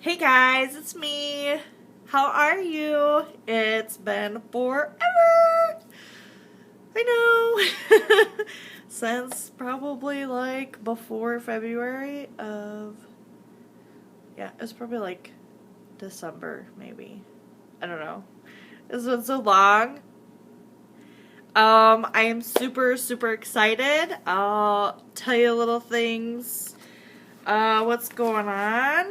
Hey guys, it's me. How are you? It's been forever. I know. Since probably like before February of, yeah, it's probably like December maybe. I don't know. It's been so long. I am super excited. I'll tell you little things, what's going on.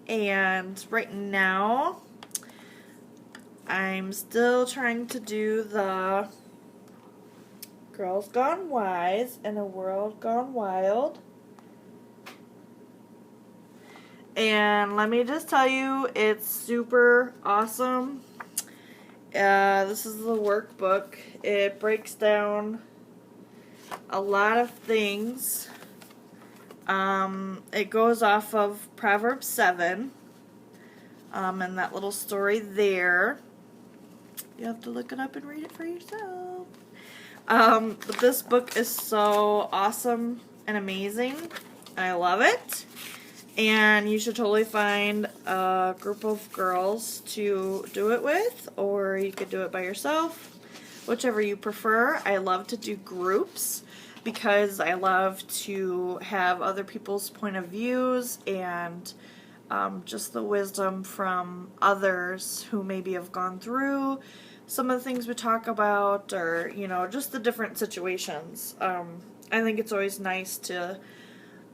And right now, I'm still trying to do the Girls Gone Wise in a World Gone Wild. And let me just tell you, it's super awesome. This is the workbook. It breaks down a lot of things. It goes off of Proverbs 7, and that little story there. You have to look it up and read it for yourself. But this book is so awesome and amazing. I love it. And you should totally find a group of girls to do it with, or you could do it by yourself, whichever you prefer. I love to do groups because I love to have other people's point of views and just the wisdom from others who maybe have gone through some of the things we talk about, or, you know, just the different situations. I think it's always nice to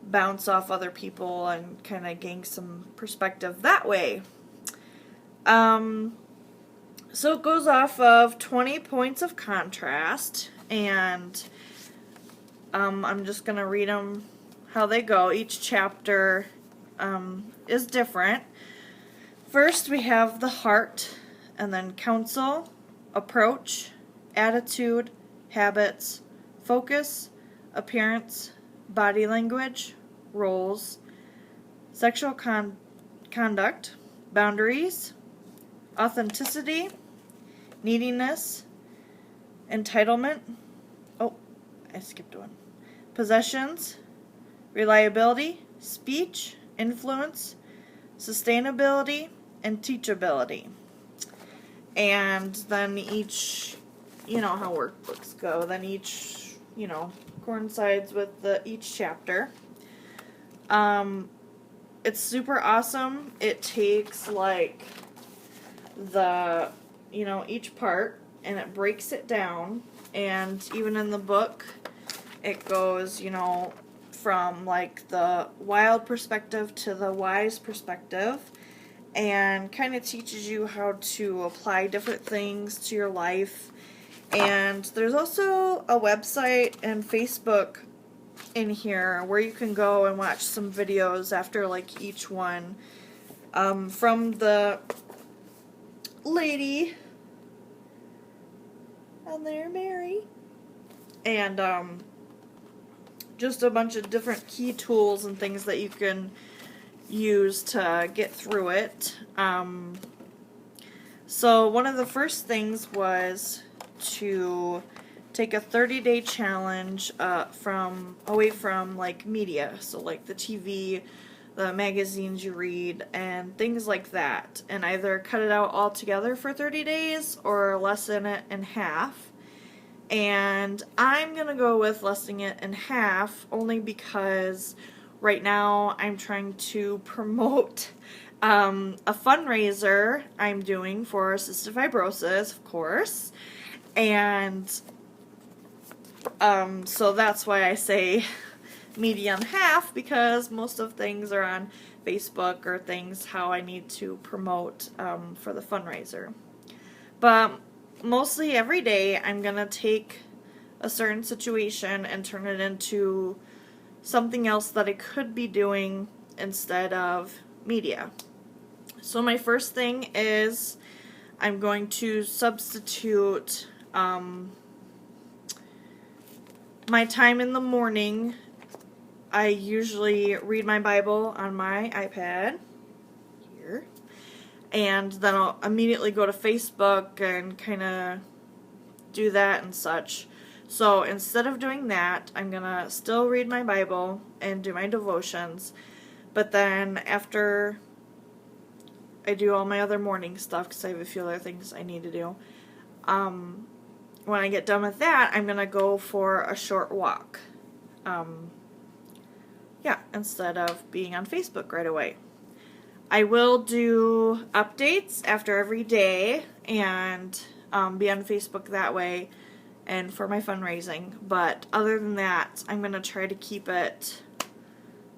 bounce off other people and kind of gain some perspective that way. So it goes off of 20 points of contrast, and I'm just going to read them how they go. Each chapter is different. First, we have the heart, and then counsel, approach, attitude, habits, focus, appearance, body language, roles, sexual conduct, boundaries, authenticity, neediness, entitlement, I skipped one, possessions, reliability, speech, influence, sustainability, and teachability. And then each, you know how workbooks go, then each, you know, coincides with each chapter. It's super awesome. It takes like each part, and it breaks it down. And even in the book, it goes, from like the wild perspective to the wise perspective, and kind of teaches you how to apply different things to your life. And there's also a website and Facebook in here where you can go and watch some videos after like each one, from the lady on there, Mary, and just a bunch of different key tools and things that you can use to get through it. So one of the first things was to take a 30-day challenge away from like media, so like the TV, the magazines you read, and things like that, and either cut it out altogether for 30 days or lessen it in half. And I'm going to go with lessening it in half only because right now I'm trying to promote a fundraiser I'm doing for cystic fibrosis, of course. And so that's why I say medium half, because most of things are on Facebook or things how I need to promote for the fundraiser. But mostly every day I'm going to take a certain situation and turn it into something else that I could be doing instead of media. So my first thing is I'm going to substitute my time in the morning. I usually read my Bible on my iPad here, and then I'll immediately go to Facebook and kind of do that and such. So instead of doing that, I'm going to still read my Bible and do my devotions, but then after I do all my other morning stuff because I have a few other things I need to do. When I get done with that, I'm going to go for a short walk. Yeah, instead of being on Facebook right away. I will do updates after every day and be on Facebook that way and for my fundraising. But other than that, I'm going to try to keep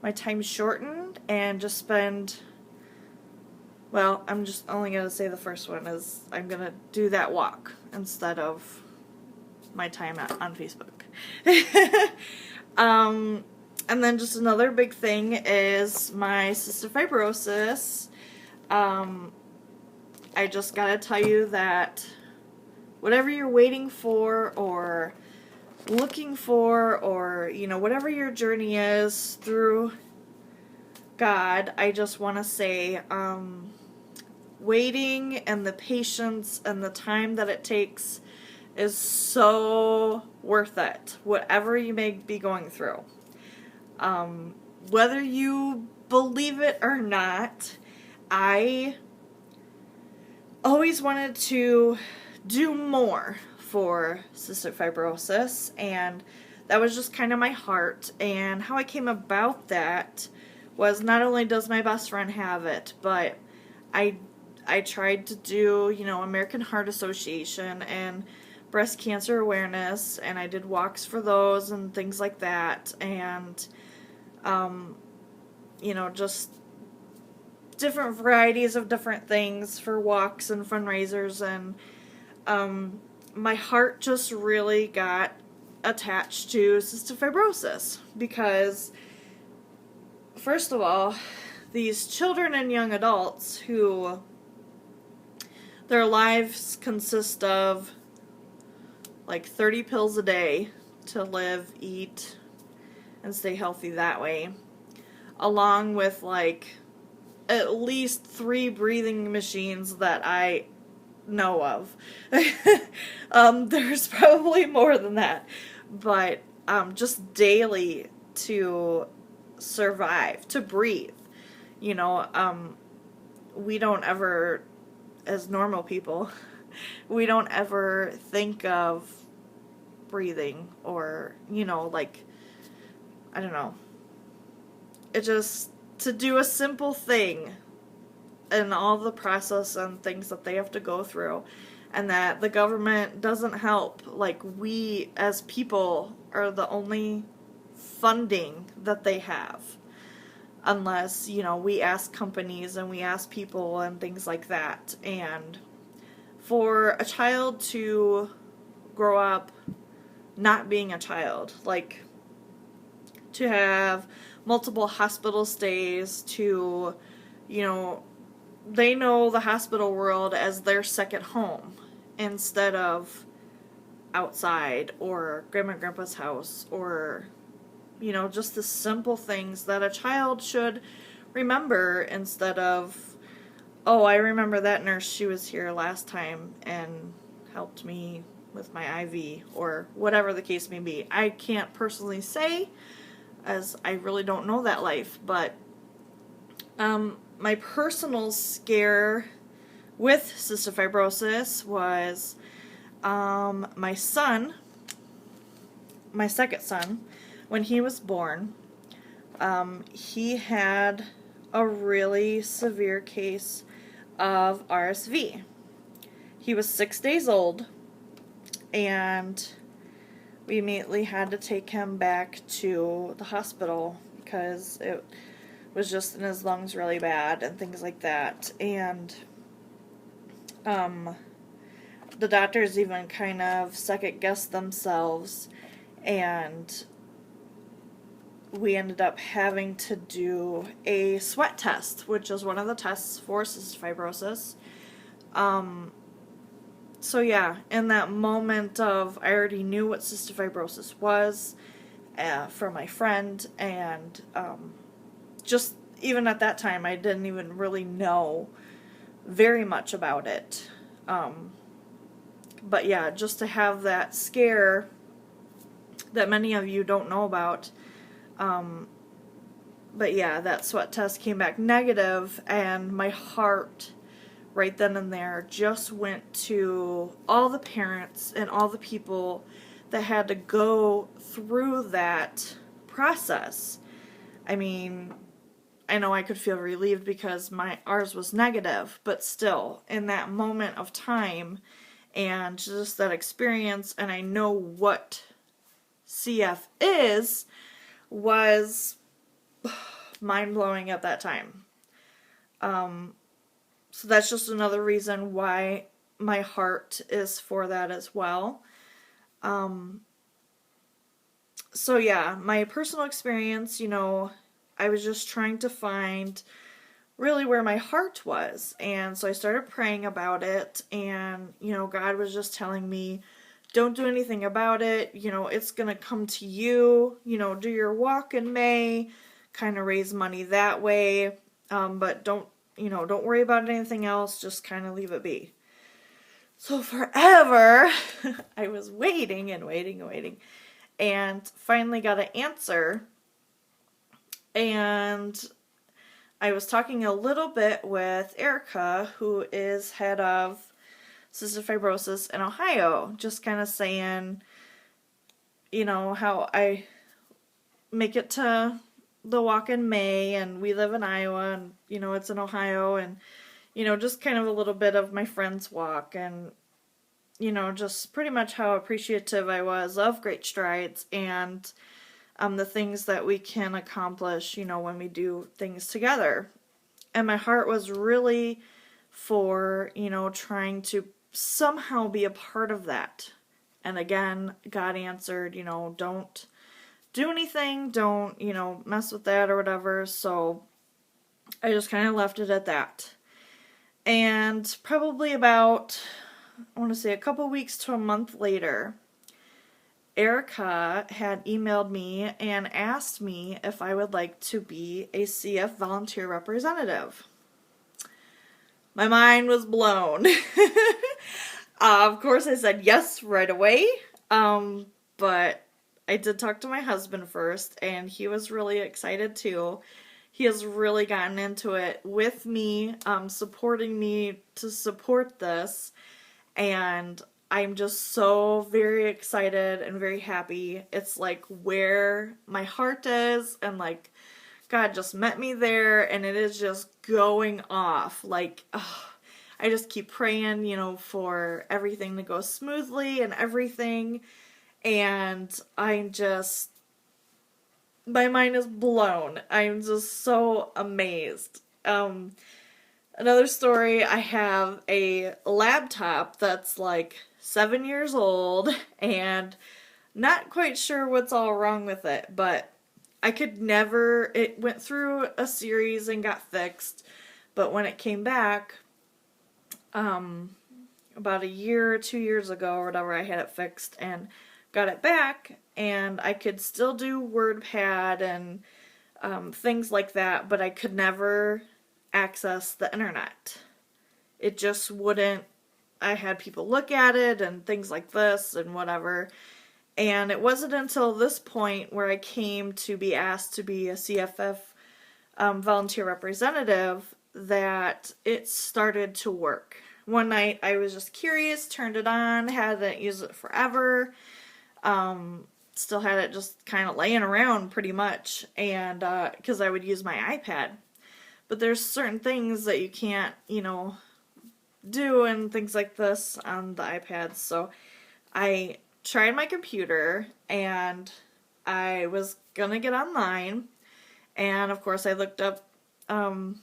my time shortened and just spend, well, I'm just only going to say the first one is I'm going to do that walk instead of my time on Facebook. And then just another big thing is my cystic fibrosis. I just gotta tell you that whatever you're waiting for or looking for, or whatever your journey is through God, I just want to say waiting and the patience and the time that it takes is so worth it, whatever you may be going through. Whether you believe it or not, I always wanted to do more for cystic fibrosis, and that was just kind of my heart. And how I came about that was, not only does my best friend have it, but I tried to do, American Heart Association and breast cancer awareness, and I did walks for those and things like that, and just different varieties of different things for walks and fundraisers, and my heart just really got attached to cystic fibrosis because, first of all, these children and young adults who their lives consist of like 30 pills a day to live, eat, and stay healthy that way, along with like at least 3 breathing machines that I know of. There's probably more than that, but just daily to survive, to breathe. We don't ever, as normal people, we don't ever think of breathing or, I don't know. It just, to do a simple thing and all the process and things that they have to go through, and that the government doesn't help. Like, we as people are the only funding that they have, unless, we ask companies and we ask people and things like that. And for a child to grow up not being a child, like to have multiple hospital stays, to, they know the hospital world as their second home instead of outside or grandma and grandpa's house, or, just the simple things that a child should remember instead of, oh, I remember that nurse, she was here last time and helped me with my IV, or whatever the case may be. I can't personally say, as I really don't know that life, but my personal scare with cystic fibrosis was my son, my second son, when he was born, he had a really severe case of RSV. He was 6 days old, and we immediately had to take him back to the hospital because it was just in his lungs really bad and things like that. And the doctors even kind of second-guessed themselves, and we ended up having to do a sweat test, which is one of the tests for cystic fibrosis. So yeah, in that moment of, I already knew what cystic fibrosis was from my friend, and just even at that time, I didn't even really know very much about it. But yeah, just to have that scare that many of you don't know about. But yeah, that sweat test came back negative, and my heart right then and there just went to all the parents and all the people that had to go through that process. I mean, I know I could feel relieved because ours was negative, but still, in that moment of time and just that experience, and I know what CF is, was mind-blowing at that time. So that's just another reason why my heart is for that as well. So yeah, my personal experience, I was just trying to find really where my heart was. And so I started praying about it, and, God was just telling me, don't do anything about it. It's going to come to you. Do your walk in May, kind of raise money that way. But don't worry about anything else. Just kind of leave it be. So forever, I was waiting and waiting and waiting, and finally got an answer. And I was talking a little bit with Erica, who is head of cystic fibrosis in Ohio, just kind of saying, how I make it to the walk in May, and we live in Iowa, and, it's in Ohio, and, just kind of a little bit of my friend's walk, and, just pretty much how appreciative I was of Great Strides, and the things that we can accomplish, when we do things together. And my heart was really for, trying to somehow be a part of that. And again, God answered, don't do anything, don't, mess with that or whatever. So I just kind of left it at that. And probably about, I want to say a couple weeks to a month later, Erica had emailed me and asked me if I would like to be a CF volunteer representative. My mind was blown. Of course, I said yes right away, but I did talk to my husband first, and he was really excited too. He has really gotten into it with me, supporting me to support this, and I'm just so very excited and very happy. It's like where my heart is, and like God just met me there, and it is just going off. Like, I just keep praying, for everything to go smoothly and everything, and my mind is blown. I'm just so amazed. Another story, I have a laptop that's like 7 years old, and not quite sure what's all wrong with it, but it went through a series and got fixed, but when it came back, about a year or 2 years ago or whatever, I had it fixed and got it back, and I could still do WordPad and things like that, but I could never access the internet. It just wouldn't. I had people look at it and things like this and whatever, and it wasn't until this point where I came to be asked to be a CFF volunteer representative that it started to work. One night I was just curious, turned it on, hadn't used it forever, still had it just kind of laying around pretty much, and because I would use my iPad. But there's certain things that you can't, do and things like this on the iPad. So I tried my computer, and I was gonna get online, and of course I looked up www.cff.org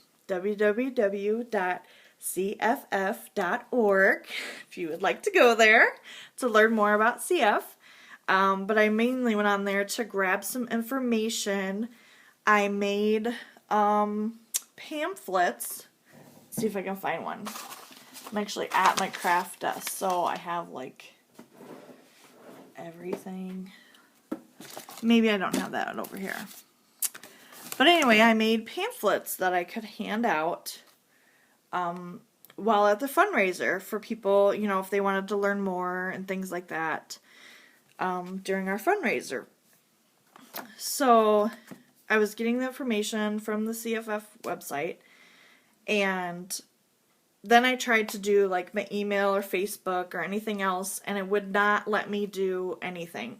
if you would like to go there to learn more about CF. But I mainly went on there to grab some information. I made pamphlets. Let's see if I can find one. I'm actually at my craft desk, so I have like everything. Maybe I don't have that over here. But anyway, I made pamphlets that I could hand out while at the fundraiser for people, if they wanted to learn more and things like that during our fundraiser. So I was getting the information from the CFF website, and then I tried to do like my email or Facebook or anything else, and it would not let me do anything.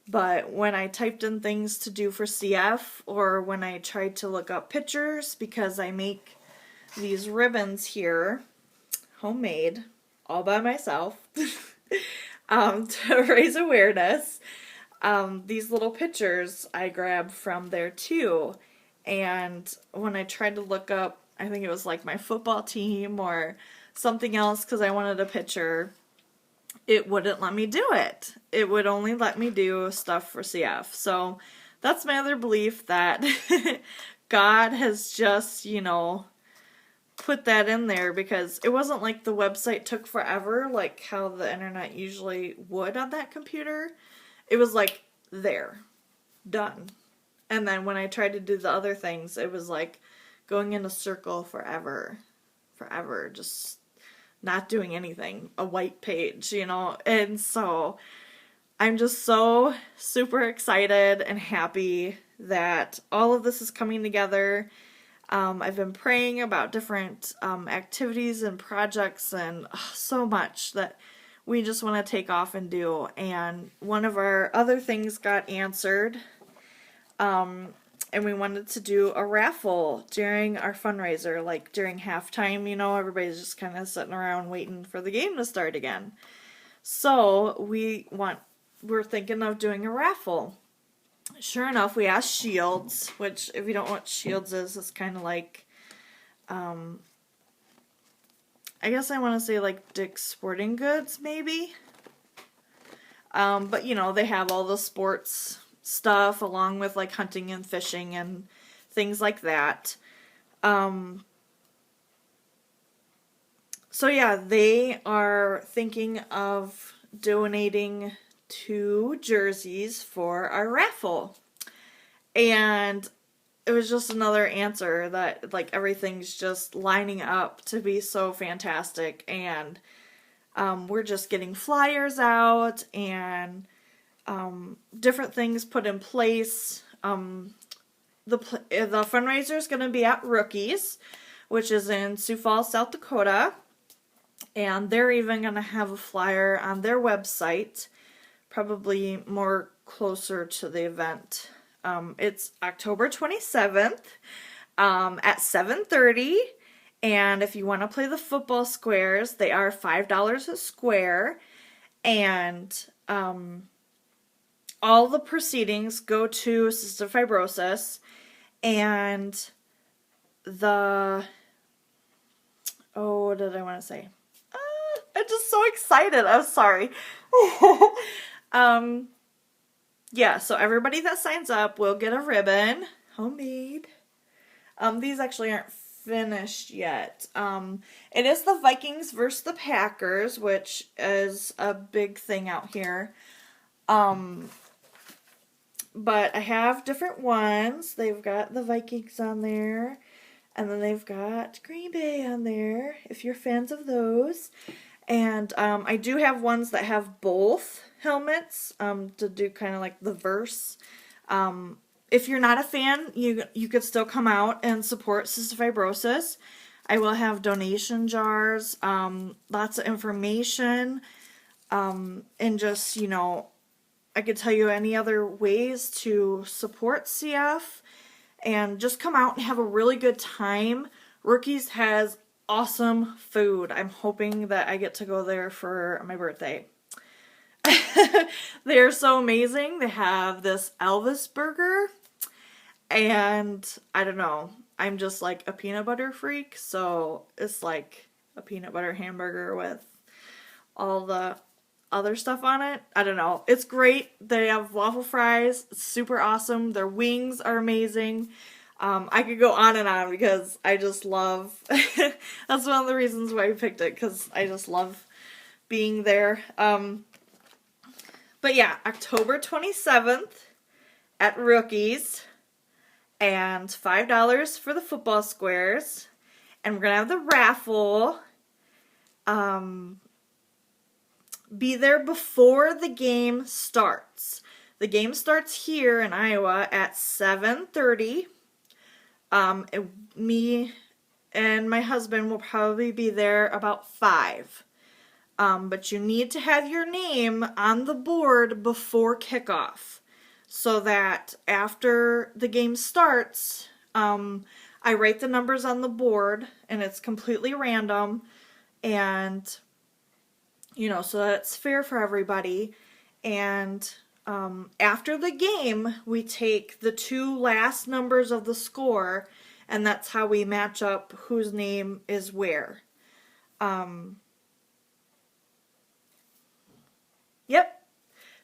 But when I typed in things to do for CF, or when I tried to look up pictures, because I make these ribbons here, homemade, all by myself, to raise awareness, these little pictures I grabbed from there too. And when I tried to look up, I think it was like my football team or something else because I wanted a picture, it wouldn't let me do it. It would only let me do stuff for CF. So that's my other belief, that God has just, put that in there, because it wasn't like the website took forever like how the internet usually would on that computer. It was like, there, done. And then when I tried to do the other things, it was like going in a circle forever, just not doing anything, a white page, and so I'm just so super excited and happy that all of this is coming together. I've been praying about different activities and projects and so much that we just want to take off and do. And one of our other things got answered, and we wanted to do a raffle during our fundraiser, like during halftime. Everybody's just kind of sitting around waiting for the game to start again. So we're thinking of doing a raffle. Sure enough, we asked Shields, which, if you don't know what Shields is, it's kind of like, I guess I want to say like Dick's Sporting Goods, maybe. But they have all the sports stuff along with like hunting and fishing and things like that. So yeah, they are thinking of donating 2 jerseys for our raffle. And it was just another answer that like everything's just lining up to be so fantastic. And we're just getting flyers out and different things put in place. The fundraiser is going to be at Rookies, which is in Sioux Falls, South Dakota. And they're even going to have a flyer on their website, probably more closer to the event. It's October 27th at 7:30. And if you want to play the football squares, they are $5 a square. And all the proceedings go to cystic fibrosis. And what did I want to say? I'm just so excited. I'm sorry. Yeah, so everybody that signs up will get a ribbon, homemade. These actually aren't finished yet. It is the Vikings versus the Packers, which is a big thing out here. But I have different ones. They've got the Vikings on there, and then they've got Green Bay on there, if you're fans of those. And I do have ones that have both helmets to do kind of like the verse. If you're not a fan, you could still come out and support cystic fibrosis. I will have donation jars, lots of information, and just, I could tell you any other ways to support CF, and just come out and have a really good time. Rookies has awesome food. I'm hoping that I get to go there for my birthday. They're so amazing. They have this Elvis burger, and I don't know, I'm just like a peanut butter freak, so it's like a peanut butter hamburger with all the other stuff on it. I don't know. It's great. They have waffle fries. It's super awesome. Their wings are amazing. I could go on and on because I just love, that's one of the reasons why I picked it, because I just love being there. But yeah, October 27th at Rookies, and $5 for the football squares, and we're going to have the raffle. Be there before the game starts. The game starts here in Iowa at 7:30. Me and my husband will probably be there about 5. But you need to have your name on the board before kickoff so that after the game starts, I write the numbers on the board and it's completely random, and so that it's fair for everybody. And after the game, we take the 2 last numbers of the score, and that's how we match up whose name is where. Yep.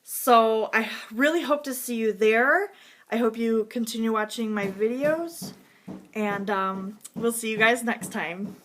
So I really hope to see you there. I hope you continue watching my videos, and we'll see you guys next time.